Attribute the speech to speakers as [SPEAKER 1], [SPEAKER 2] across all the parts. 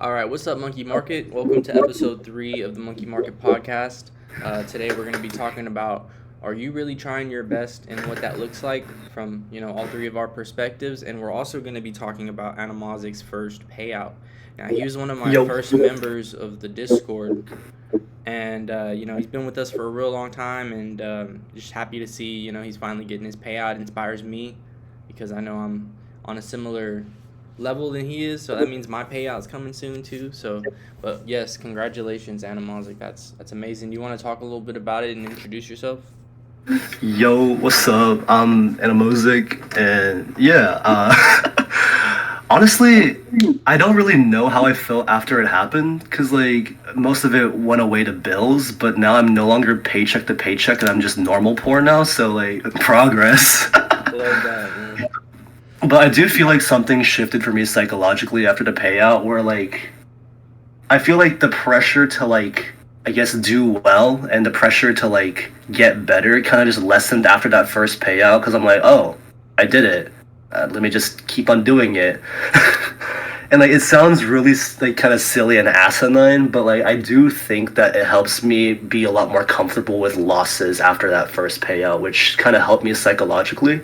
[SPEAKER 1] All right, what's up, Monkey Market? Welcome to episode 3 of the Monkey Market podcast. Today we're going to be talking about, are you really trying your best and what that looks like from all three of our perspectives, and we're also going to be talking about Animozic's first payout. Now, he was one of my
[SPEAKER 2] Yo.
[SPEAKER 1] first members of the Discord, and he's been with us for a real long time, and just happy to see he's finally getting his payout. It inspires me because I know I'm on a similar level than he is, so that means my payout's coming soon too. So, but yes, congratulations, Animozic. That's amazing. You want to talk a little bit about it and introduce yourself?
[SPEAKER 2] Yo, what's up? I'm Animozic, and honestly, I don't really know how I felt after it happened, because, like, most of it went away to bills, but now I'm no longer paycheck to paycheck, and I'm just normal poor now, so, like, progress.
[SPEAKER 1] Love that, man.
[SPEAKER 2] But I do feel like something shifted for me psychologically after the payout, where, like, I feel like the pressure to, like, I guess do well and the pressure to, like, get better kind of just lessened after that first payout, because I'm like, oh, I did it. Let me just keep on doing it. And, like, it sounds really, like, kind of silly and asinine, but, like, I do think that it helps me be a lot more comfortable with losses after that first payout, which kind of helped me psychologically.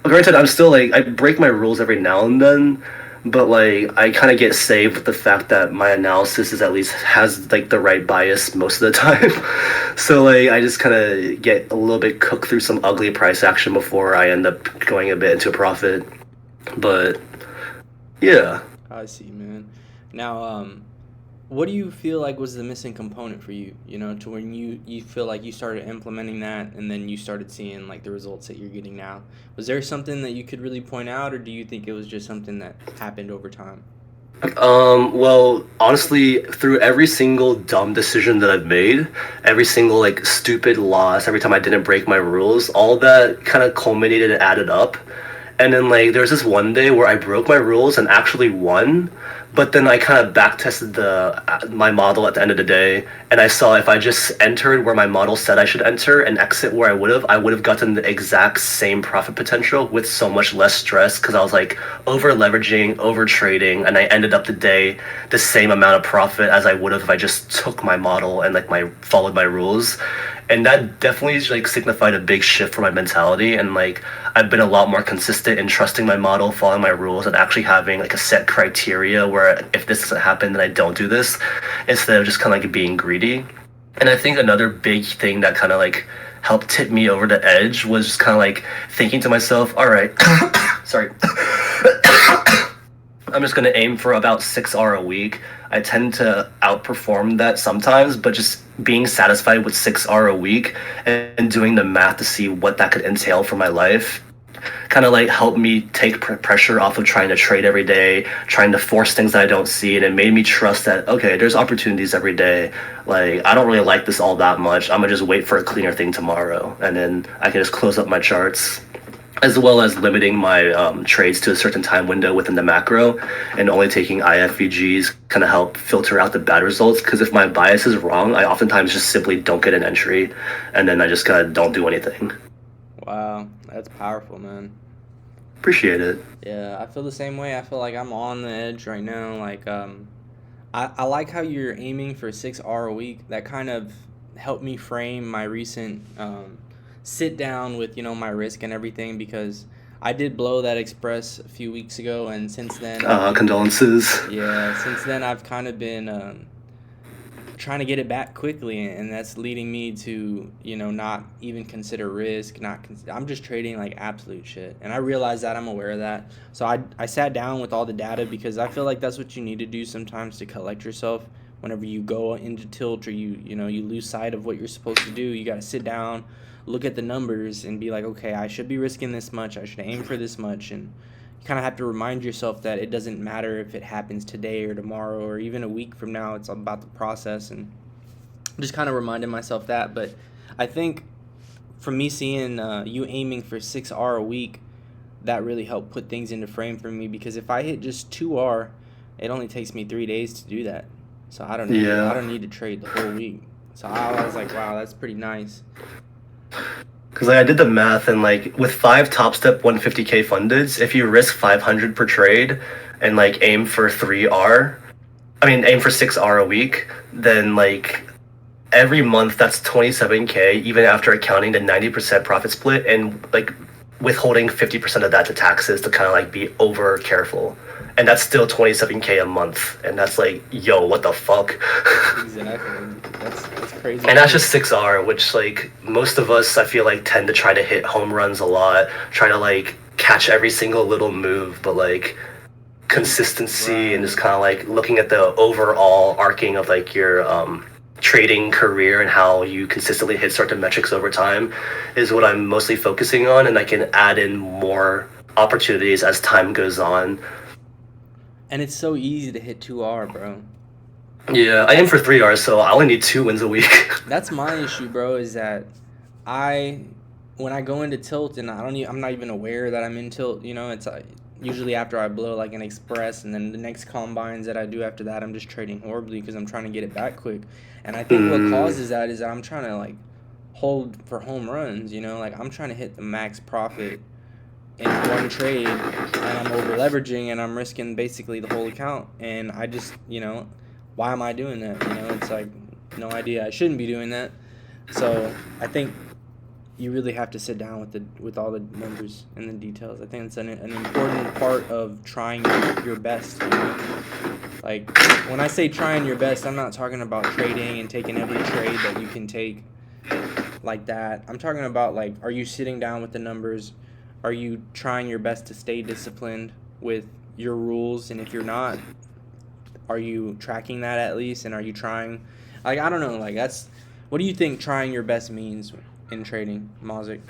[SPEAKER 2] Granted, I'm still, like, I break my rules every now and then, but, like, I kind of get saved with the fact that my analysis is at least has, like, the right bias most of the time. So, like, I just kind of get a little bit cooked through some ugly price action before I end up going a bit into a profit. But yeah.
[SPEAKER 1] I see, man. Now, what do you feel like was the missing component for you? To when you feel like you started implementing that, and then you started seeing like the results that you're getting now. Was there something that you could really point out, or do you think it was just something that happened over time?
[SPEAKER 2] Well, honestly, through every single dumb decision that I've made, every single, like, stupid loss, every time I didn't break my rules, all that kind of culminated and added up. And then, like, there was this one day where I broke my rules and actually won, but then I kind of backtested my model at the end of the day, and I saw if I just entered where my model said I should enter and exit where I would have gotten the exact same profit potential with so much less stress, because I was, like, over leveraging, over trading, and I ended up the day the same amount of profit as I would have if I just took my model and, like, my followed my rules. And that definitely, like, signified a big shift for my mentality, and, like, I've been a lot more consistent in trusting my model, following my rules, and actually having, like, a set criteria where if this doesn't happen, then I don't do this, instead of just kind of, like, being greedy. And I think another big thing that kind of, like, helped tip me over the edge was just kind of, like, thinking to myself, all right, sorry, I'm just gonna aim for about 6R a week. I tend to outperform that sometimes, but just being satisfied with 6R a week and doing the math to see what that could entail for my life kind of, like, helped me take pressure off of trying to trade every day, trying to force things that I don't see, and it made me trust that, okay, there's opportunities every day. Like, I don't really like this all that much. I'm gonna just wait for a cleaner thing tomorrow, and then I can just close up my charts, as well as limiting my trades to a certain time window within the macro, and only taking IFVGs kind of help filter out the bad results, because if my bias is wrong, I oftentimes just simply don't get an entry, and then I just kind of don't do anything.
[SPEAKER 1] Wow, that's powerful, man.
[SPEAKER 2] Appreciate it.
[SPEAKER 1] Yeah, I feel the same way. I feel like I'm on the edge right now. Like, I like how you're aiming for 6R a week. That kind of helped me frame my recent sit down with my risk and everything, because I did blow that express a few weeks ago, and since then,
[SPEAKER 2] Condolences.
[SPEAKER 1] I've kind of been trying to get it back quickly, and that's leading me to not even consider risk. I'm just trading like absolute shit, and I realize that, I'm aware of that. So I sat down with all the data, because I feel like that's what you need to do sometimes to collect yourself. Whenever you go into tilt, or you lose sight of what you're supposed to do, you got to sit down, look at the numbers, and be like, okay, I should be risking this much, I should aim for this much. And you kind of have to remind yourself that it doesn't matter if it happens today or tomorrow or even a week from now. It's about the process, and just kind of reminding myself that. But I think for me, seeing you aiming for 6R a week, that really helped put things into frame for me, because if I hit just 2R, it only takes me 3 days to do that. So I don't need to trade the whole week. So I was like, wow, that's pretty nice.
[SPEAKER 2] Because, like, I did the math, and, like, with 5 Top Step 150K fundeds, if you risk 500 per trade and, like, aim for 3R, I mean, aim for 6R a week, then like every month that's 27K, even after accounting the 90% profit split and like withholding 50% of that to taxes to kind of like be over careful. And that's still 27K a month. And that's like, yo, what the fuck?
[SPEAKER 1] Exactly. That's crazy.
[SPEAKER 2] And that's just 6R, which like most of us, I feel like, tend to try to hit home runs a lot, try to like catch every single little move, but like consistency and just kind of like looking at the overall arcing of like your trading career and how you consistently hit certain metrics over time is what I'm mostly focusing on, and I can add in more opportunities as time goes on.
[SPEAKER 1] And it's so easy to hit 2R, bro.
[SPEAKER 2] Yeah, I aim for 3R, so I only need 2 wins a week.
[SPEAKER 1] That's my issue, bro, is that when I go into tilt and I'm not even aware that I'm in tilt, you know, it's usually after I blow like an express, and then the next combines that I do after that, I'm just trading horribly because I'm trying to get it back quick. And I think what causes that is that I'm trying to like hold for home runs, you know, like I'm trying to hit the max profit in one trade, and I'm over leveraging and I'm risking basically the whole account. And I just, you know, why am I doing that? You know, it's like no idea. I shouldn't be doing that. So I think you really have to sit down with all the numbers and the details. I think it's an important part of trying your best. You know? Like when I say trying your best, I'm not talking about trading and taking every trade that you can take like that. I'm talking about like, are you sitting down with the numbers? Are you trying your best to stay disciplined with your rules? And if you're not, are you tracking that at least? And are you trying, like, I don't know, like what do you think trying your best means in trading, Mozic?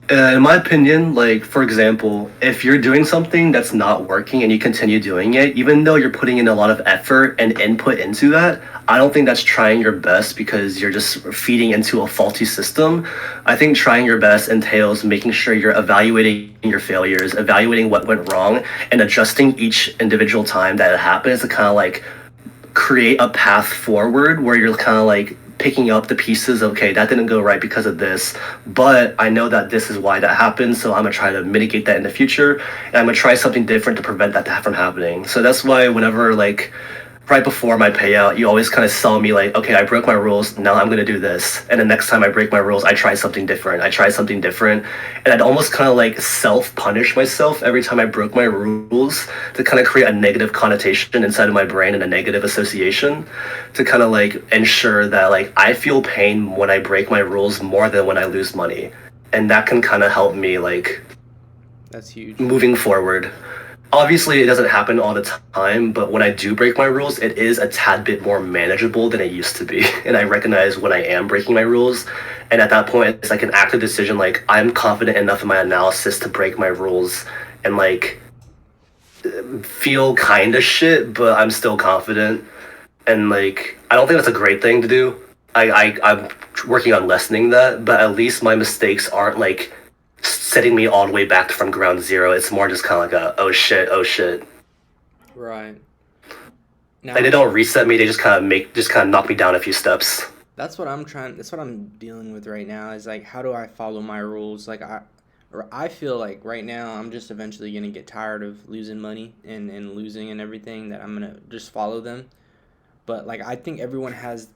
[SPEAKER 2] In my opinion, like, for example, if you're doing something that's not working and you continue doing it, even though you're putting in a lot of effort and input into that, I don't think that's trying your best because you're just feeding into a faulty system. I think trying your best entails making sure you're evaluating your failures, evaluating what went wrong, and adjusting each individual time that it happens to kind of like create a path forward where you're kind of like picking up the pieces of, okay, that didn't go right because of this, but I know that this is why that happened, so I'm gonna try to mitigate that in the future, and I'm gonna try something different to prevent that from happening. So that's why whenever like right before my payout, you always kind of sell me like, okay, I broke my rules, now I'm gonna do this, and the next time I break my rules, I try something different, and I'd almost kind of like self-punish myself every time I broke my rules to kind of create a negative connotation inside of my brain and a negative association to kind of like ensure that like I feel pain when I break my rules more than when I lose money, and that can kind of help me like
[SPEAKER 1] That's huge.
[SPEAKER 2] moving forward. Obviously, it doesn't happen all the time, but when I do break my rules, it is a tad bit more manageable than it used to be. And I recognize when I am breaking my rules. And at that point, it's like an active decision. Like, I'm confident enough in my analysis to break my rules and, like, feel kind of shit, but I'm still confident. And, like, I don't think that's a great thing to do. I'm working on lessening that, but at least my mistakes aren't, like, setting me all the way back from ground zero. It's more just kind of like a oh shit.
[SPEAKER 1] Right. Now,
[SPEAKER 2] Like they don't reset me. They just kind of knock me down a few steps.
[SPEAKER 1] that's what I'm dealing with right now is like, how do I follow my rules? Like I feel like right now I'm just eventually going to get tired of losing money and losing and everything, that I'm going to just follow them. But like I think everyone has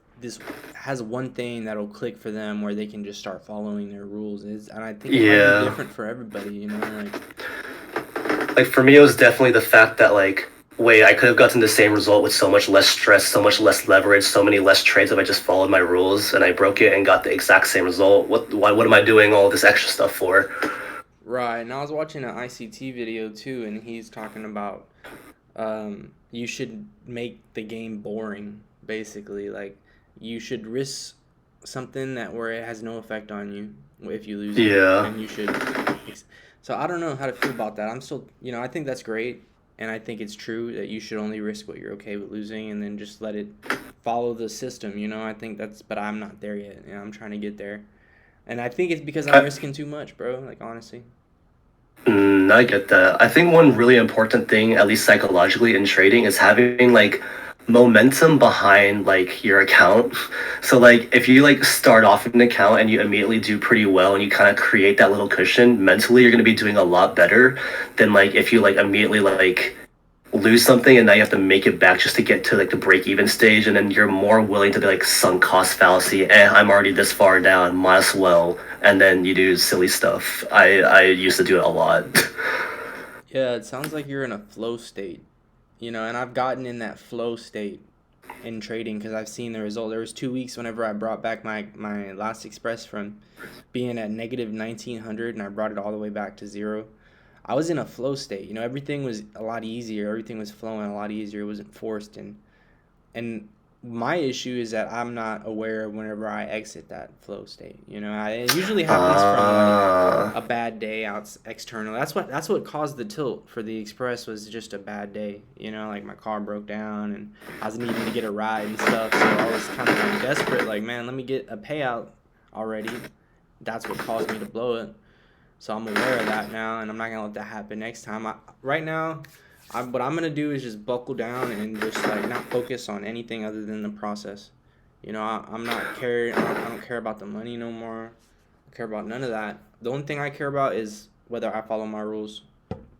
[SPEAKER 1] one thing that'll click for them where they can just start following their rules, and I think it might be different for everybody, you know,
[SPEAKER 2] like for me it was definitely the fact that like, wait, I could have gotten the same result with so much less stress, so much less leverage, so many less trades if I just followed my rules and I broke it and got the exact same result. What am I doing all this extra stuff for?
[SPEAKER 1] Right. And I was watching an ICT video too, and he's talking about you should make the game boring, basically. Like you should risk something where it has no effect on you if you lose it, and you should. So I don't know how to feel about that. I'm still, you know, I think that's great, and I think it's true that you should only risk what you're okay with losing, and then just let it follow the system. You know, I think but I'm not there yet. You know, I'm trying to get there, and I think it's because I'm risking too much, bro. Like honestly.
[SPEAKER 2] I get that. I think one really important thing, at least psychologically in trading, is having like momentum behind like your account. So like if you like start off an account and you immediately do pretty well and you kind of create that little cushion, mentally you're going to be doing a lot better than like if you like immediately like lose something and now you have to make it back just to get to like the break even stage, and then you're more willing to be like sunk cost fallacy. I'm already this far down, might as well. And then you do silly stuff. I used to do it a lot.
[SPEAKER 1] Yeah, it sounds like you're in a flow state, and I've gotten in that flow state in trading because I've seen the result. There was 2 weeks whenever I brought back my last express from being at negative 1900 and I brought it all the way back to zero. I was in a flow state. Everything was a lot easier. Everything was flowing a lot easier. It wasn't forced. And my issue is that I'm not aware of whenever I exit that flow state. It usually happens from like a bad day out external. That's what caused the tilt for the express was just a bad day. Like my car broke down and I was needing to get a ride and stuff. So I was kind of like desperate. Like, man, let me get a payout already. That's what caused me to blow it. So I'm aware of that now, and I'm not gonna let that happen next time. Right now, what I'm gonna do is just buckle down and just like not focus on anything other than the process. I'm not care. I don't care about the money no more. I don't care about none of that. The only thing I care about is whether I follow my rules,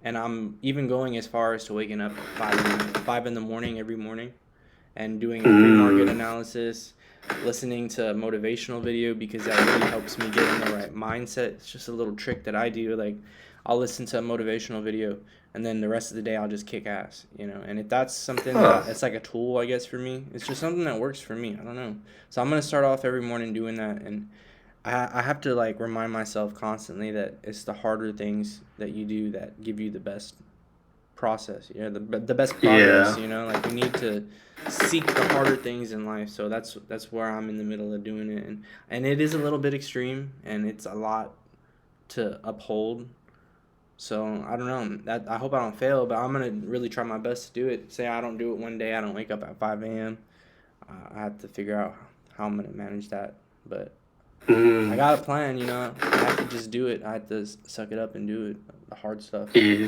[SPEAKER 1] and I'm even going as far as to waking up at 5 in the morning every morning, and doing a pre-market analysis, listening to a motivational video because that really helps me get in the right mindset. It's just a little trick that I do. Like, I'll listen to a motivational video and then the rest of the day I'll just kick ass, And if that's something that it's like a tool, I guess, for me, it's just something that works for me. I don't know. So I'm going to start off every morning doing that. And I have to like remind myself constantly that it's the harder things that you do that give you the best process, the best progress. Like you need to seek the harder things in life. So that's where I'm in the middle of doing it, and it is a little bit extreme and it's a lot to uphold. So I don't know, that I hope I don't fail, but I'm gonna really try my best to do it. Say I don't do it one day, I don't wake up at 5 a.m. I have to figure out how I'm gonna manage that, but I got a plan. I have to just do it. I have to suck it up and do it, the hard stuff.
[SPEAKER 2] Yeah.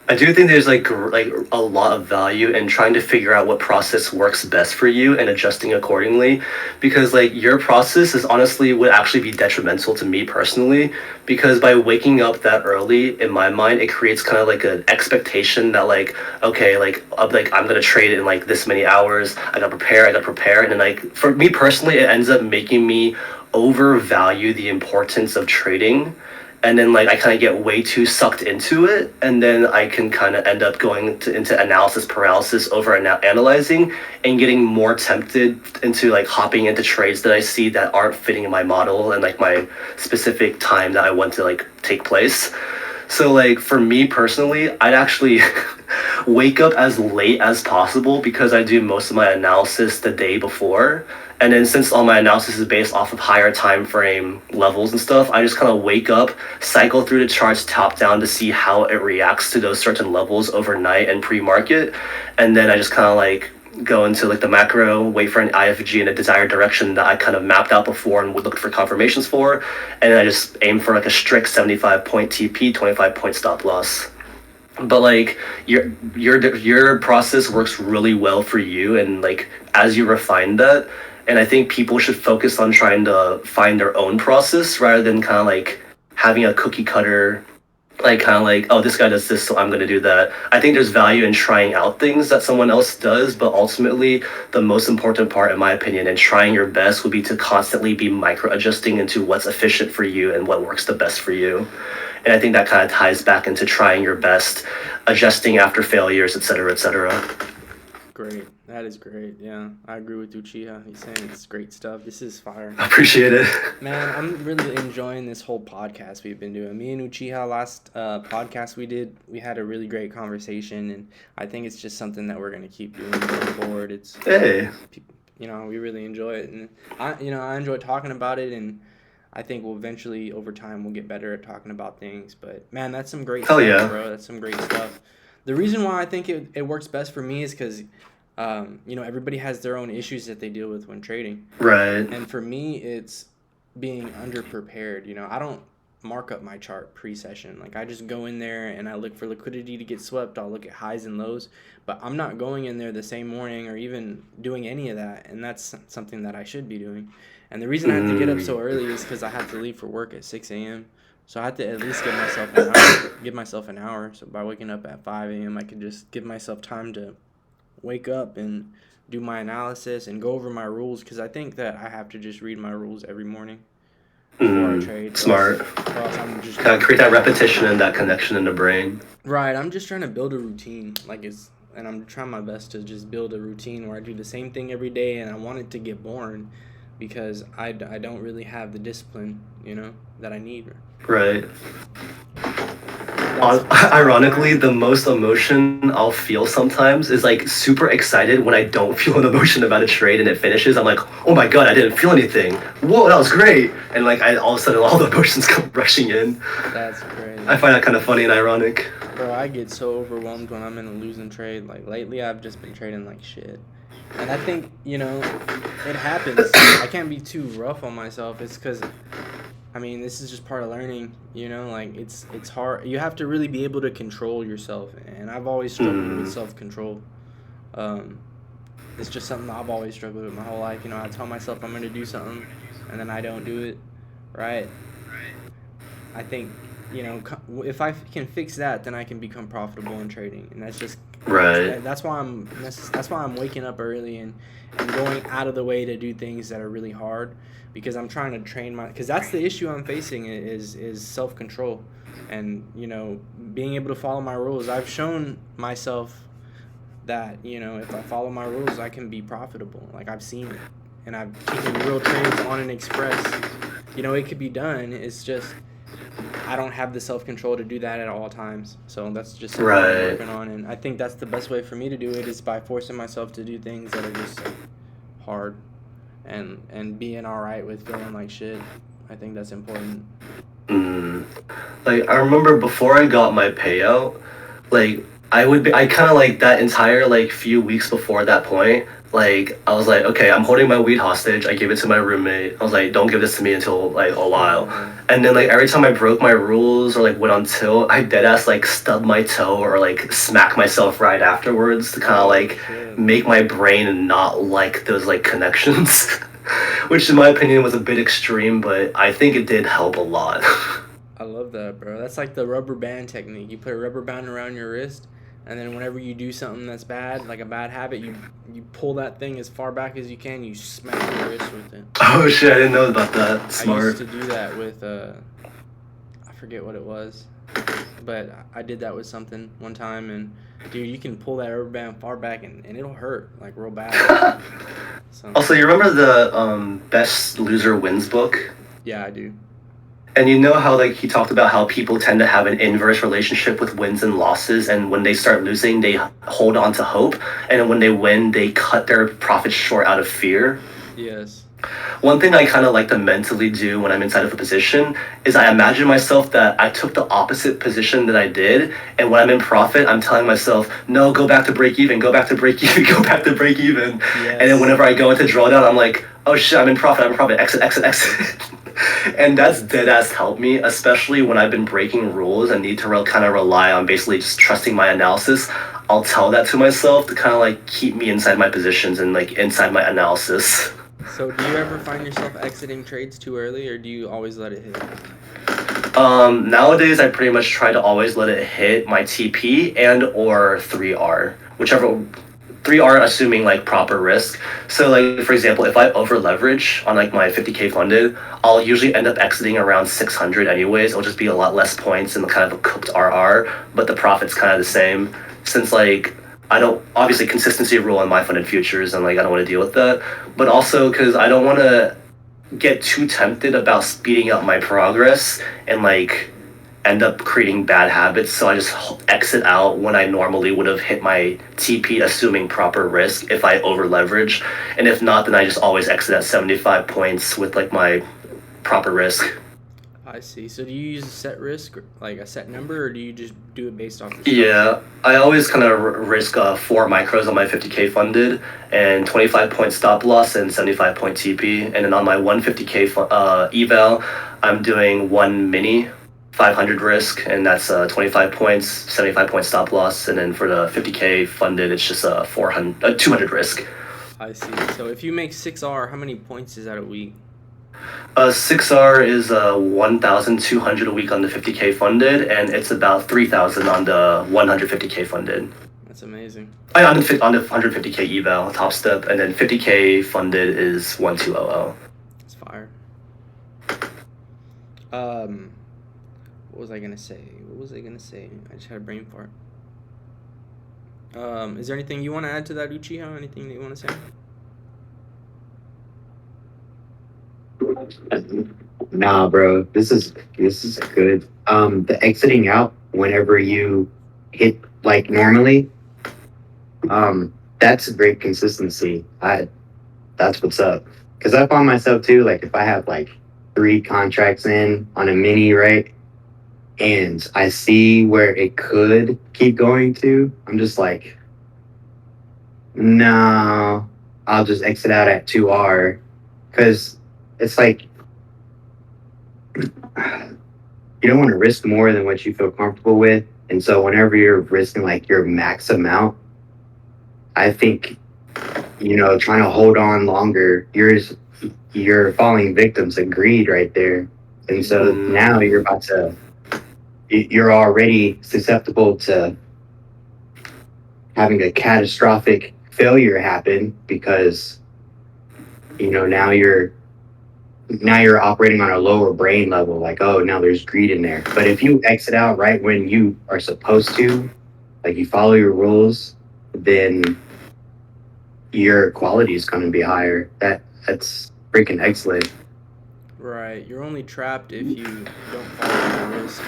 [SPEAKER 2] I do think there's like a lot of value in trying to figure out what process works best for you and adjusting accordingly, because like your process is honestly would actually be detrimental to me personally, because by waking up that early, in my mind, it creates kind of like an expectation that like, okay, I'm gonna trade in like this many hours. I gotta prepare, and then like for me personally, it ends up making me overvalue the importance of trading, and then like I kind of get way too sucked into it, and then I can kind of end up going into analysis paralysis over analyzing, and getting more tempted into like hopping into trades that I see that aren't fitting in my model and like my specific time that I want to like take place. So like for me personally, I'd actually wake up as late as possible because I do most of my analysis the day before. And then since all my analysis is based off of higher time frame levels and stuff, I just kind of wake up, cycle through the charts top down to see how it reacts to those certain levels overnight and pre-market. And then I just kind of like go into like the macro, wait for an IFG in a desired direction that I kind of mapped out before and would look for confirmations for. And then I just aim for like a strict 75 point TP, 25 point stop loss. But like your process works really well for you, and like as you refine that, and I think people should focus on trying to find their own process rather than kind of like having a cookie cutter, like kind of like, oh, this guy does this, so I'm going to do that. I think there's value in trying out things that someone else does, but ultimately the most important part, in my opinion, and trying your best would be to constantly be micro adjusting into what's efficient for you and what works the best for you. And I think that kind of ties back into trying your best, adjusting after failures, etc., etc.
[SPEAKER 1] Great. That is great. Yeah, I agree with Uchiha. He's saying it's great stuff. This is fire.
[SPEAKER 2] I appreciate it.
[SPEAKER 1] Man, I'm really enjoying this whole podcast we've been doing. Me and Uchiha, last podcast we did, we had a really great conversation, and I think it's just something that we're going to keep doing going forward. It's
[SPEAKER 2] Hey.
[SPEAKER 1] we really enjoy it, and I enjoy talking about it, and I think we'll eventually, over time, we'll get better at talking about things. But man, that's some great stuff,
[SPEAKER 2] yeah.
[SPEAKER 1] bro. That's some great stuff. The reason why I think it works best for me is because everybody has their own issues that they deal with when trading.
[SPEAKER 2] Right.
[SPEAKER 1] And for me, it's being underprepared. I don't mark up my chart pre-session. Like, I just go in there and I look for liquidity to get swept. I'll look at highs and lows, but I'm not going in there the same morning or even doing any of that. And that's something that I should be doing. And the reason I have to get up so early is because I have to leave for work at 6 a.m. So I have to at least give myself an hour. So by waking up at 5 a.m., I can just give myself time to wake up and do my analysis and go over my rules, because I think that I have to just read my rules every morning before I trade,
[SPEAKER 2] Smart.
[SPEAKER 1] or else I'm just
[SPEAKER 2] Kind of create that repetition and that connection in the brain.
[SPEAKER 1] right. I'm just trying to build a routine, and I'm trying my best to just build a routine where I do the same thing every day, and I want it to get boring, because I don't really have the discipline, that I need.
[SPEAKER 2] Right.
[SPEAKER 1] That's
[SPEAKER 2] Ironically, the most emotion I'll feel sometimes is like super excited when I don't feel an emotion about a trade and it finishes. I'm like, oh my god, I didn't feel anything. Whoa, that was great. And like, all of a sudden, all the emotions come rushing in.
[SPEAKER 1] That's crazy.
[SPEAKER 2] I find that kind of funny and ironic.
[SPEAKER 1] Bro, I get so overwhelmed when I'm in a losing trade. Like, lately, I've just been trading like shit. And I think, it happens. I can't be too rough on myself. It's because, this is just part of learning, like, it's hard. You have to really be able to control yourself. And I've always struggled with self-control. It's just something I've always struggled with my whole life. I tell myself I'm going to do something, and then I don't do it, right? I think, if I can fix that, then I can become profitable in trading. And that's just
[SPEAKER 2] Right.
[SPEAKER 1] that's why I'm waking up early and going out of the way to do things that are really hard, because I'm trying to train because that's the issue I'm facing is self-control, and being able to follow my rules. I've shown myself that if I follow my rules, I can be profitable. Like, I've seen it, and I've taken real trades on an express. It could be done. It's just I don't have the self-control to do that at all times. So that's just something I'm
[SPEAKER 2] Right.
[SPEAKER 1] working on. And I think that's the best way for me to do it, is by forcing myself to do things that are just hard, and being all right with feeling like shit. I think that's important.
[SPEAKER 2] Mm. Like, I remember before I got my payout, like I kind of like that entire like few weeks before that point. Like, I was like, okay, I'm holding my weed hostage. I gave it to my roommate. I was like, don't give this to me until like a while. And then like every time I broke my rules or like went on tilt, I dead ass like stub my toe or like smack myself right afterwards to kind of like
[SPEAKER 1] Shit.
[SPEAKER 2] make my brain not like those like connections. Which in my opinion was a bit extreme, but I think it did help a lot.
[SPEAKER 1] I love that, bro. That's like the rubber band technique. You put a rubber band around your wrist, and then whenever you do something that's bad, like a bad habit, you pull that thing as far back as you can. You smack your wrist with it.
[SPEAKER 2] Oh shit, I didn't know about that.
[SPEAKER 1] I used
[SPEAKER 2] Smart.
[SPEAKER 1] to do that with I forget what it was, but I did that with something one time, and dude, you can pull that rubber band far back, and it'll hurt like real bad. So
[SPEAKER 2] Also, you remember the Best Loser Wins book?
[SPEAKER 1] yeah, I do.
[SPEAKER 2] And you know how like he talked about how people tend to have an inverse relationship with wins and losses, and when they start losing, they hold on to hope, and when they win, they cut their profits short out of fear.
[SPEAKER 1] Yes.
[SPEAKER 2] One thing I kind of like to mentally do when I'm inside of a position is I imagine myself that I took the opposite position that I did, and when I'm in profit, I'm telling myself, no, go back to break even, go back to break even, go back to break even.
[SPEAKER 1] Yes.
[SPEAKER 2] And then whenever I go into drawdown, I'm like, oh shit, I'm in profit, exit, exit, exit. And that's dead ass helped me, especially when I've been breaking rules and need to kind of rely on basically just trusting my analysis. I'll tell that to myself to kind of like keep me inside my positions and like inside my analysis.
[SPEAKER 1] So do you ever find yourself exiting trades too early, or do you always let it hit?
[SPEAKER 2] Nowadays I pretty much try to always let it hit my TP and or 3R, whichever. 3R assuming like proper risk. So like for example, if I over leverage on like my 50k funded, I'll usually end up exiting around 600 anyways. It'll just be a lot less points and kind of a cooked RR, but the profit's kind of the same. Since like I don't, obviously consistency rule on my funded futures, and like I don't want to deal with that, but also because I don't want to get too tempted about speeding up my progress and like end up creating bad habits, so I just exit out when I normally would have hit my TP assuming proper risk if I over leverage, and if not, then I just always exit at 75 points with like my proper risk.
[SPEAKER 1] I see. So do you use a set risk, like a set number, or do you just do it based off?
[SPEAKER 2] Yeah, I always kind of risk 4 micros on my 50k funded, and 25 point stop loss and 75 point TP, and then on my 150k eval, I'm doing 1 mini 500 risk, and that's 25 points, 75 point stop loss, and then for the 50k funded, it's just 200 risk.
[SPEAKER 1] I see. So if you make 6R, how many points is that a week?
[SPEAKER 2] 6R is 1,200 a week on the 50K funded, and it's about 3,000 on the 150K funded.
[SPEAKER 1] That's amazing.
[SPEAKER 2] On the 150K eval top step, and then 50K funded is 1,200.
[SPEAKER 1] It's fire. What was I gonna say? I just had a brain fart. Is there anything you want to add to that, Uchiha? Anything that you want to say?
[SPEAKER 3] Nah, bro, this is good. The exiting out whenever you hit like normally, that's a great consistency. That's what's up. Because I found myself too, like if I have like 3 contracts in on a mini, right, and I see where it could keep going to, I'm just like, no, I'll just exit out at 2R, because it's like you don't want to risk more than what you feel comfortable with. And so whenever you're risking like your max amount, I think, trying to hold on longer, you're falling victim to greed right there. And so now you're already susceptible to having a catastrophic failure happen because, now you're operating on a lower brain level, like, oh, now there's greed in there. But if you exit out right when you are supposed to, like you follow your rules, then your quality is going to be higher. That's freaking excellent.
[SPEAKER 1] Right. You're only trapped if you don't follow the rules.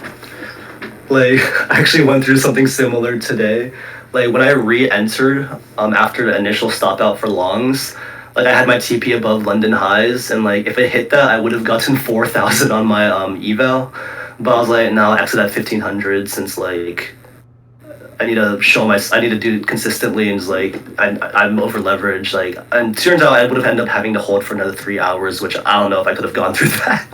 [SPEAKER 2] Like, I actually went through something similar today. Like, when I re-entered after the initial stop out for longs, like I had my TP above London highs, and like if it hit that, I would have gotten 4,000 on my eval. But I was like, no, I'll exit at 1,500 since like I need to do it consistently, and like I'm over leveraged. Like, and turns out I would have ended up having to hold for another 3 hours, which I don't know if I could have gone through that.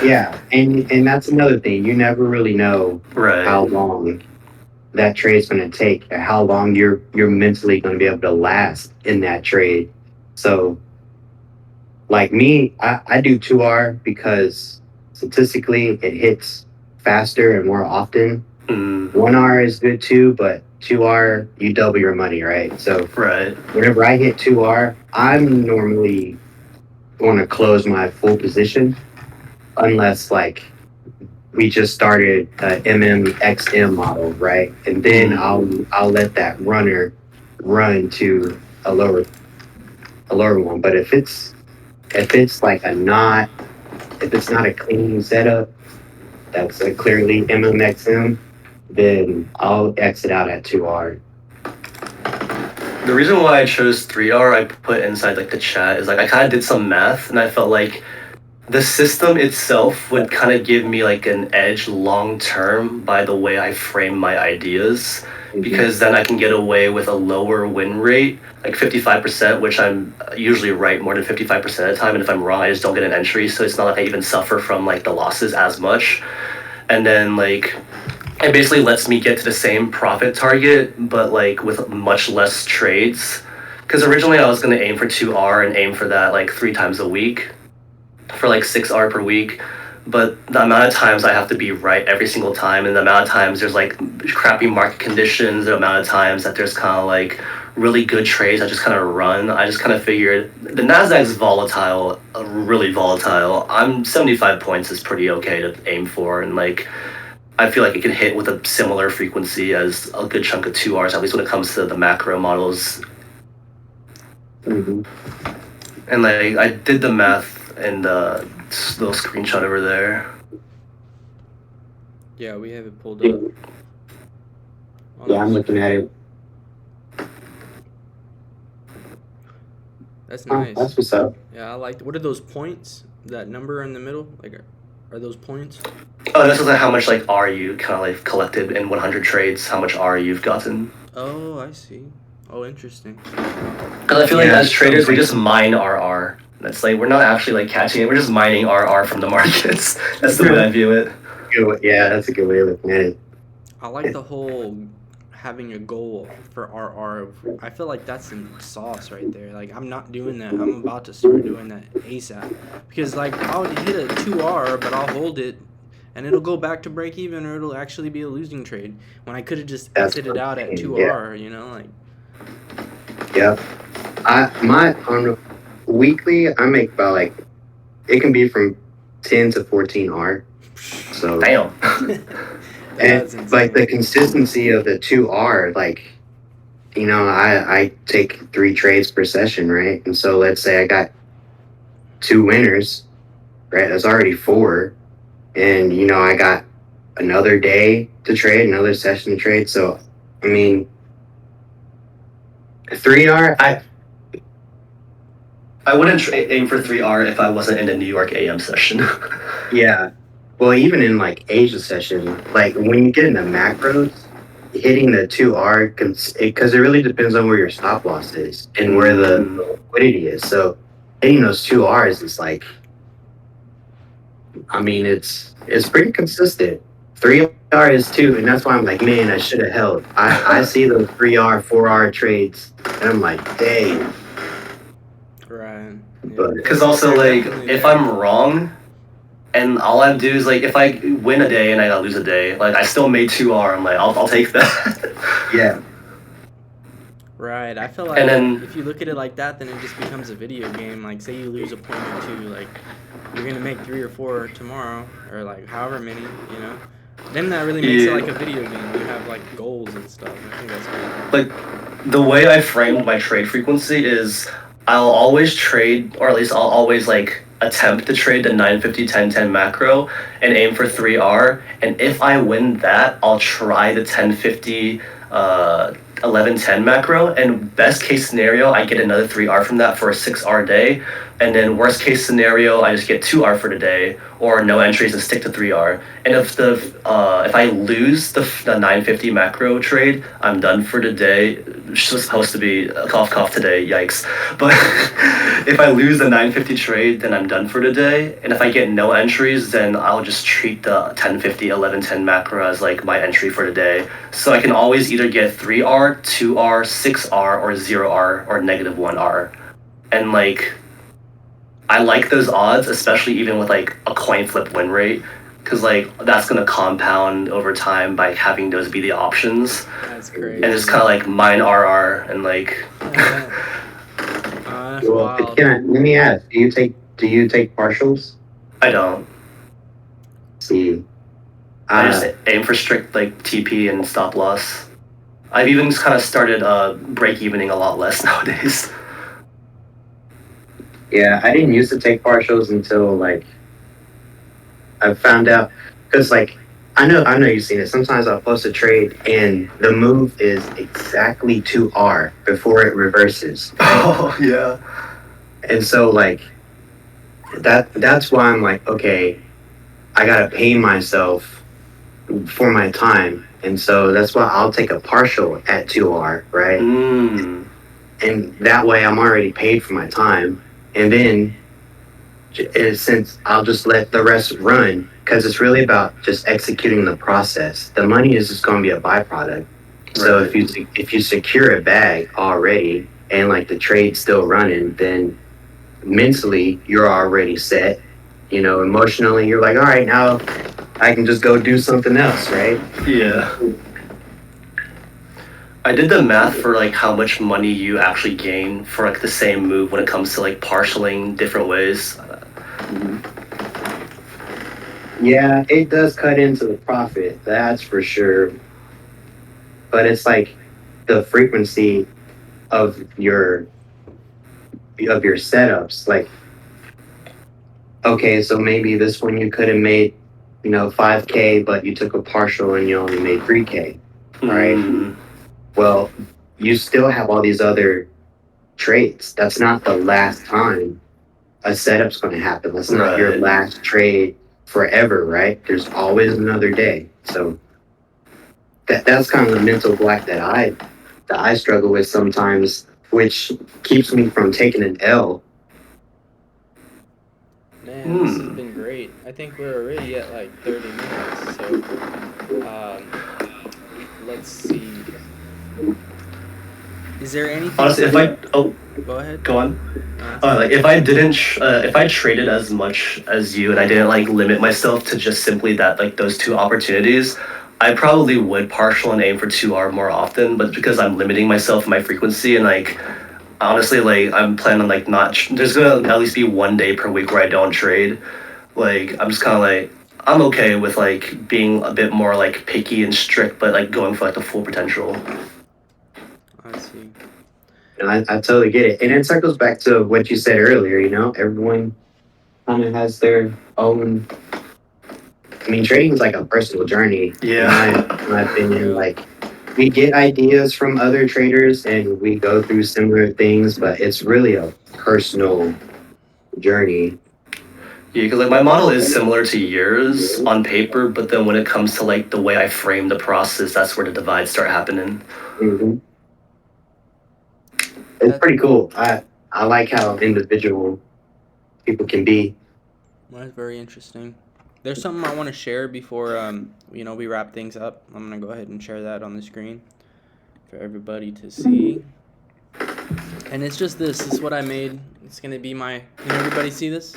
[SPEAKER 3] Yeah, and that's another thing. You never really know how long that trade's going to take, or how long you're mentally going to be able to last in that trade. So, like me, I do 2R because statistically it hits faster and more often. 1R is good too, but 2R, you double your money, right? So whenever I hit 2R, I'm normally going to close my full position unless like we just started a MMXM model, right? And then I'll let that runner run to a lower one. But if it's like if it's not a clean setup that's a clearly MMXM, then I'll exit out at 2R.
[SPEAKER 2] The reason why I chose 3R, I put inside like the chat, is like I kind of did some math, and I felt like the system itself would kind of give me like an edge long term by the way I frame my ideas, because then I can get away with a lower win rate, like 55%, which I'm usually right more than 55% of the time, and if I'm wrong, I just don't get an entry, so it's not like I even suffer from like the losses as much. And then like it basically lets me get to the same profit target, but like with much less trades. Because originally I was going to aim for 2R and aim for that like 3 times a week, for like 6R per week. But the amount of times I have to be right every single time, and the amount of times there's like crappy market conditions, the amount of times that there's kind of like really good trades I just kind of run, I just kind of figured the Nasdaq's volatile, really volatile. 75 points is pretty okay to aim for, and like I feel like it can hit with a similar frequency as a good chunk of 2Rs, at least when it comes to the macro models. And like I did the math in the little screenshot over there.
[SPEAKER 1] Yeah, we have it pulled up.
[SPEAKER 3] Yeah, I'm looking at it.
[SPEAKER 1] That's nice.
[SPEAKER 3] That's what's up.
[SPEAKER 1] Yeah, I liked. What are those points? That number in the middle, like, are those points?
[SPEAKER 2] Oh, this is like how much like R you kind of like collected in 100 trades. How much R you've gotten.
[SPEAKER 1] Oh, I see. Oh, interesting.
[SPEAKER 2] Because I feel like as traders, we just mine RR. That's like we're not actually like catching it. We're just mining RR from the markets. That's the way I view it.
[SPEAKER 3] Yeah, that's a good way of looking at it.
[SPEAKER 1] I like the whole having a goal for RR, I feel like that's some sauce right there. Like, I'm not doing that. I'm about to start doing that ASAP. Because, like, I'll hit a 2R, but I'll hold it, and it'll go back to break even, or it'll actually be a losing trade. When I could have just
[SPEAKER 3] That's
[SPEAKER 1] exited
[SPEAKER 3] what I'm
[SPEAKER 1] out at
[SPEAKER 3] saying. Yeah.
[SPEAKER 1] 2R, you know? Like,
[SPEAKER 3] Yep. On weekly, I make about like, it can be from 10 to 14R. So
[SPEAKER 2] Damn.
[SPEAKER 1] that's
[SPEAKER 3] and like the consistency of the 2R, like, you know, I take 3 trades per session, right? And so let's say I got 2 winners, right? That's already 4. And, you know, I got another day to trade, another session to trade. So, I mean, 3R,
[SPEAKER 2] I wouldn't aim for 3R if I wasn't in a New York AM session.
[SPEAKER 3] yeah. Well, even in like Asia session, like when you get into macros, hitting the 2R, because it really depends on where your stop loss is and where the liquidity is. So hitting those 2Rs is like, I mean, it's pretty consistent. 3R is too, and that's why I'm like, man, I should have held. I see those 3R, 4R trades, and I'm like, dang.
[SPEAKER 1] right.
[SPEAKER 3] But
[SPEAKER 2] Because also, like, if I'm wrong, and all I do is, like, if I win a day and I lose a day, like, I still made 2R, I'm like, I'll take that.
[SPEAKER 3] yeah.
[SPEAKER 1] Right. I feel like
[SPEAKER 2] And then-
[SPEAKER 1] if you look at it like that, then it just becomes a video game. Like, say you lose a point or 2, like, you're going to make 3 or 4 tomorrow, or, like, however many, you know? Then that really makes it like a video game. You have, like, goals and stuff. I think that's cool.
[SPEAKER 2] Like, the way I framed my trade frequency is I'll always trade, or at least I'll always, like, attempt to trade the 950 1010 macro and aim for 3R. And if I win that, I'll try the 1050 1110 macro. And best case scenario, I get another 3R from that for a 6R day. And then worst case scenario, I just get 2R for the day, or no entries and stick to 3R. And if I lose the 950 macro trade, I'm done for the day. It's supposed to be cough cough today, yikes. But if I lose the 950 trade, then I'm done for the day. And if I get no entries, then I'll just treat the 1050 1110 macro as like my entry for the day. So I can always either get 3R, 2R, 6R, or 0R, or negative 1R. And like, I like those odds, especially even with like a coin flip win rate, because like that's gonna compound over time by having those be the options.
[SPEAKER 1] That's crazy.
[SPEAKER 2] And it's kind of like mine RR and like.
[SPEAKER 1] That's
[SPEAKER 3] Well,
[SPEAKER 1] wild.
[SPEAKER 3] let me ask: do you take partials?
[SPEAKER 2] I don't.
[SPEAKER 3] See,
[SPEAKER 2] I just aim for strict like TP and stop loss. I've even just kind of started break evening a lot less nowadays.
[SPEAKER 3] yeah, I didn't used to take partials until like I found out, because like I know you've seen it. Sometimes I'll post a trade and the move is exactly 2R before it reverses.
[SPEAKER 2] Oh yeah.
[SPEAKER 3] And so like that's why I'm like, okay, I gotta pay myself for my time. And so that's why I'll take a partial at 2R, right? And that way I'm already paid for my time. And then since I'll just let the rest run, because it's really about just executing the process. The money is just going to be a byproduct. So
[SPEAKER 2] Right.
[SPEAKER 3] if you secure a bag already and like the trade's still running, then mentally you're already set. You know, emotionally you're like, all right, now I can just go do something else, right?
[SPEAKER 2] Yeah. I did the math for like how much money you actually gain for like the same move when it comes to like partialing different ways.
[SPEAKER 3] Yeah, it does cut into the profit, that's for sure. But it's like the frequency of your setups. Like, okay, so maybe this one you could have made, you know, 5K, but you took a partial and you only made 3K, right? Well, you still have all these other trades. That's not the last time a setup's going to happen. That's not your
[SPEAKER 2] Right.
[SPEAKER 3] last trade forever, right? There's always another day. So that's kind of the mental block that I struggle with sometimes, which keeps me from taking an L.
[SPEAKER 1] Man, this has been great. I think we're already at like 30 minutes. So, let's see. Is there anything?
[SPEAKER 2] Honestly, if I
[SPEAKER 1] Go ahead.
[SPEAKER 2] go on.
[SPEAKER 1] No,
[SPEAKER 2] Like if I didn't, if I traded as much as you, and I didn't like limit myself to just simply that like those two opportunities, I probably would partial and aim for 2R more often. But because I'm limiting myself in my frequency, and like honestly, like I'm planning on like not. There's gonna at least be one day per week where I don't trade. Like I'm just kind of like I'm okay with like being a bit more like picky and strict, but like going for like the full potential.
[SPEAKER 1] I see.
[SPEAKER 3] I totally get it. And it circles back to what you said earlier, everyone kind of has their own. I mean, trading is like a personal journey.
[SPEAKER 2] Yeah.
[SPEAKER 3] In my opinion, like we get ideas from other traders and we go through similar things, but it's really a personal journey.
[SPEAKER 2] Yeah, because like my model is similar to yours on paper, but then when it comes to like the way I frame the process, that's where the divides start happening.
[SPEAKER 3] Mm-hmm. It's pretty cool. I like how individual people can be.
[SPEAKER 1] That's very interesting. There's something I want to share before we wrap things up. I'm gonna go ahead and share that on the screen for everybody to see. And it's just this. This is what I made. It's gonna be my. Can everybody see this?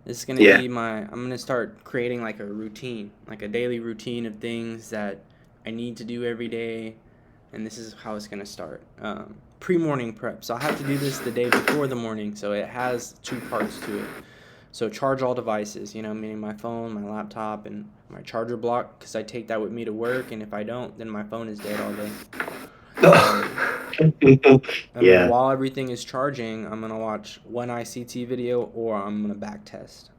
[SPEAKER 1] It's gonna be my. I'm gonna start creating like a routine, like a daily routine of things that I need to do every day, and this is how it's gonna start. Pre-morning prep. So I have to do this the day before the morning. So it has two parts to it. So charge all devices, meaning my phone, my laptop, and my charger block, because I take that with me to work, and if I don't, then my phone is dead all day. Then while everything is charging, I'm going to watch one ICT video, or I'm going to back test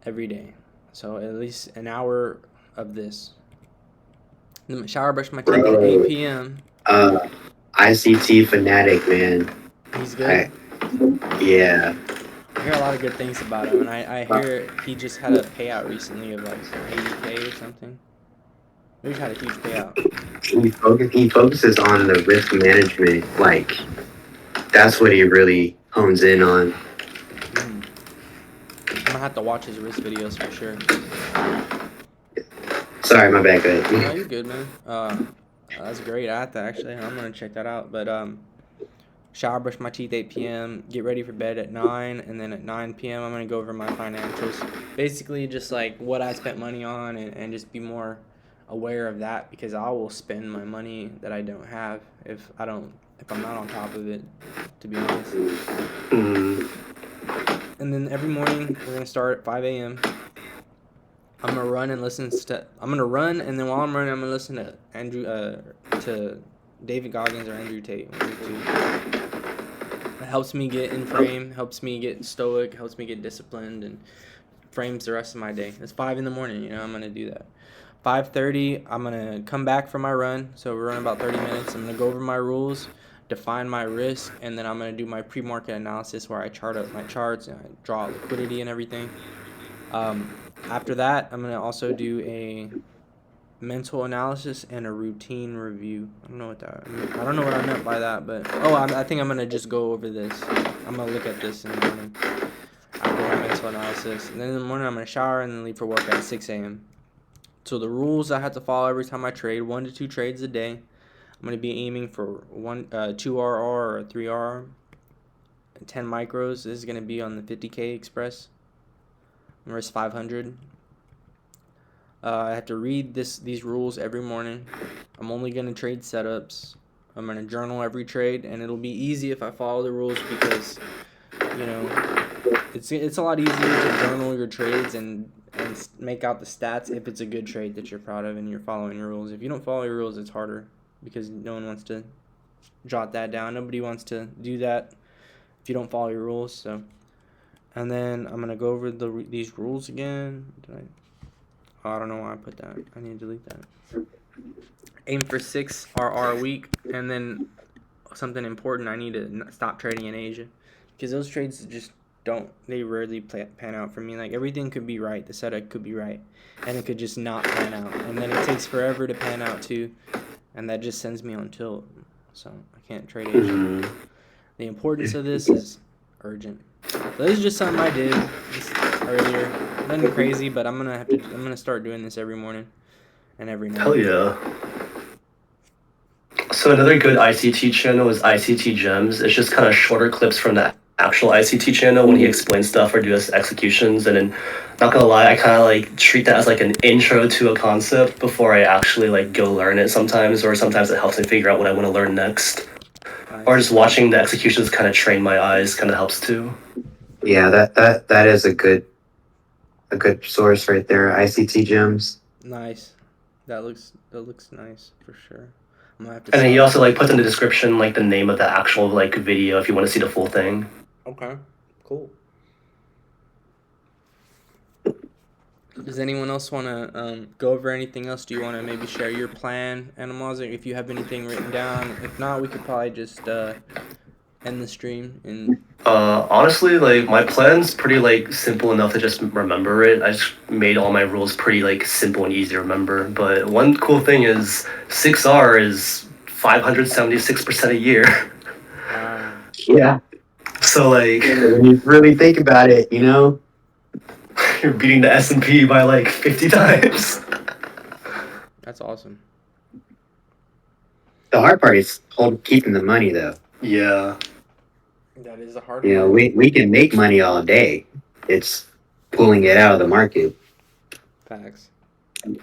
[SPEAKER 1] every day. So at least an hour of this. Then shower, brush my teeth at 8 p.m.
[SPEAKER 3] ICT fanatic, man.
[SPEAKER 1] He's good?
[SPEAKER 3] Yeah.
[SPEAKER 1] I hear a lot of good things about him, and I hear he just had a payout recently of like 80K or something. He just had a huge payout.
[SPEAKER 3] He focuses on the risk management. Like, that's what he really hones in on.
[SPEAKER 1] I'm gonna have to watch his risk videos for sure.
[SPEAKER 3] Sorry, my bad. Go ahead.
[SPEAKER 1] No, you're good, man. That's great. I'm gonna check that out. But shower, brush my teeth 8 p.m., get ready for bed at 9, and then at 9 p.m. I'm going to go over my financials. Basically just like what I spent money on and just be more aware of that, because I will spend my money that I don't have if I'm not on top of it, to be honest. And then every morning we're going to start at 5 a.m. I'm going to run and listen to and then while I'm running I'm going to listen to to David Goggins or Andrew Tate. It helps me get in frame, helps me get stoic, helps me get disciplined, and frames the rest of my day. It's 5 in the morning, I'm going to do that. 5:30, I'm going to come back from my run. So we're running about 30 minutes. I'm going to go over my rules, define my risk, and then I'm going to do my pre-market analysis where I chart up my charts and I draw liquidity and everything. After that, I'm going to also do a mental analysis and a routine review. I don't know what I meant by that, but I think I'm gonna just go over this. I'm gonna look at this in the morning after my mental analysis, and then in the morning I'm gonna shower and then leave for work at 6 a.m. So the rules I have to follow every time I trade: 1 to 2 trades a day. I'm gonna be aiming for 2 RR or 3 RR, 10 micros. This is gonna be on the 50K Express. I'm risk 500. I have to read these rules every morning. I'm only going to trade setups. I'm going to journal every trade, and it'll be easy if I follow the rules, because, it's a lot easier to journal your trades and make out the stats if it's a good trade that you're proud of and you're following your rules. If you don't follow your rules, it's harder, because no one wants to jot that down. Nobody wants to do that if you don't follow your rules. So, and then I'm going to go over these rules again. I don't know why I put that. I need to delete that. Aim for 6 RR a week. And then something important, I need to stop trading in Asia, because those trades just they rarely pan out for me. Like, everything could be right. The setup could be right, and it could just not pan out. And then it takes forever to pan out too, and that just sends me on tilt. So I can't trade Asia. The importance of this is urgent. So this is just something I did earlier. Nothing crazy, but I'm gonna start doing this every morning and every night.
[SPEAKER 2] Hell yeah. So another good ICT channel is ICT Gems. It's just kind of shorter clips from the actual ICT channel when he explains stuff or does executions. And then, not gonna lie, I kind of like treat that as like an intro to a concept before I actually like go learn it sometimes, or sometimes it helps me figure out what I want to learn next.
[SPEAKER 1] Nice.
[SPEAKER 2] Or just watching the executions kind of train my eyes kind of helps too.
[SPEAKER 3] Yeah, that is a good source right there. ICT Gems.
[SPEAKER 1] Nice. That looks nice for sure. I'm gonna have to.
[SPEAKER 2] And then he
[SPEAKER 1] start-
[SPEAKER 2] also like puts in the description like the name of the actual like video if you want to see the full thing.
[SPEAKER 1] Okay. Cool. Does anyone else want to go over anything else? Do you want to maybe share your plan, Animozic, if you have anything written down? If not, we could probably just end the stream. And
[SPEAKER 2] Honestly, like my plan's pretty like simple enough to just remember it. I just made all my rules pretty like simple and easy to remember. But one cool thing is 6R is 576% a year.
[SPEAKER 3] Yeah.
[SPEAKER 2] So like
[SPEAKER 3] When you really think about it, you know.
[SPEAKER 2] you're beating the S&P by like 50 times.
[SPEAKER 1] That's awesome.
[SPEAKER 3] The hard part is keeping the money, though.
[SPEAKER 2] Yeah.
[SPEAKER 1] That is a hard
[SPEAKER 3] You know,
[SPEAKER 1] one.
[SPEAKER 3] we can make money all day. It's pulling it out of the market.
[SPEAKER 1] Facts.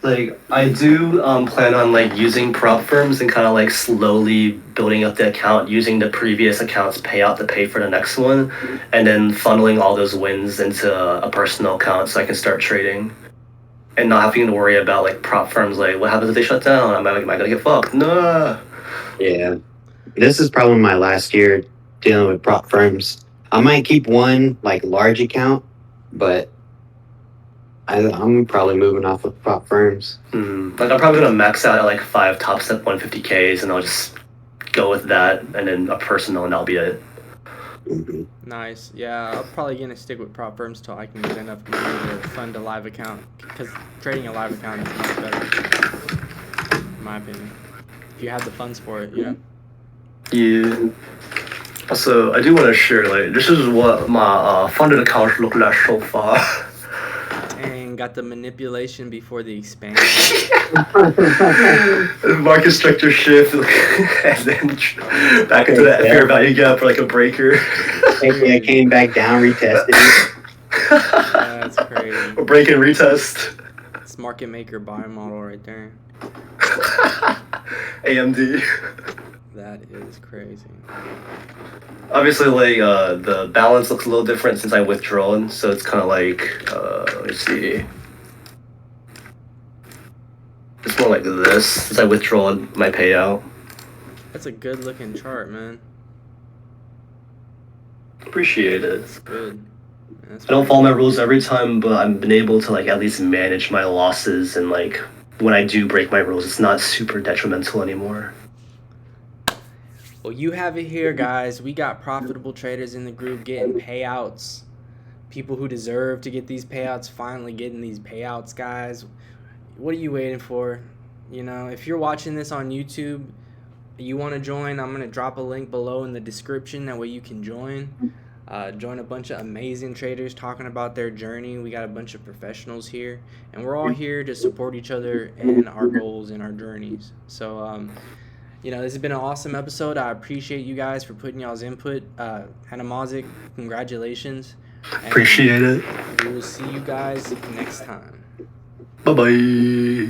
[SPEAKER 2] Like I do plan on like using prop firms and kind of like slowly building up the account using the previous account's payout to pay for the next one, and then funneling all those wins into a personal account so I can start trading and not having to worry about like prop firms like what happens if they shut down? Am I gonna get fucked? No.
[SPEAKER 3] Yeah. This is probably my last year dealing with prop firms. I might keep one like large account, but I'm probably moving off of prop firms.
[SPEAKER 2] Like I'm probably gonna max out at like 5 top step 150Ks and I'll just go with that and then a personal and that'll be it.
[SPEAKER 3] Mm-hmm.
[SPEAKER 1] Nice. Yeah, I'm probably gonna stick with prop firms till I can get enough money to fund a live account. Because trading a live account is much better, in my opinion. If you have the funds for it, you know.
[SPEAKER 2] Yeah. Also, I do want to share like this is what my funded accounts look like so far.
[SPEAKER 1] And got the manipulation before the expansion.
[SPEAKER 2] Market structure shift and then back into that fair value gap for like a breaker.
[SPEAKER 3] I came back down, retested it.
[SPEAKER 1] That's crazy.
[SPEAKER 2] A break and retest.
[SPEAKER 1] It's market maker buy model right there.
[SPEAKER 2] AMD.
[SPEAKER 1] That is crazy.
[SPEAKER 2] Obviously, like the balance looks a little different since I withdrawn, so it's kind of like let me see. It's more like this since I withdrawn my payout.
[SPEAKER 1] That's a good looking chart, man.
[SPEAKER 2] Appreciate it.
[SPEAKER 1] That's good. That's
[SPEAKER 2] I don't follow my rules every time, but I've been able to like at least manage my losses, and like when I do break my rules, it's not super detrimental anymore.
[SPEAKER 1] Well, you have it here, guys. We got profitable traders in the group getting payouts. People who deserve to get these payouts finally getting these payouts, guys. What are you waiting for? You know, if you're watching this on YouTube, you want to join, I'm going to drop a link below in the description. That way you can join. Join a bunch of amazing traders talking about their journey. We got a bunch of professionals here, and we're all here to support each other and our goals and our journeys. So, you know, this has been an awesome episode. I appreciate you guys for putting y'all's input. Animozic, congratulations. And
[SPEAKER 2] Appreciate it.
[SPEAKER 1] we will see you guys next time.
[SPEAKER 2] Bye bye.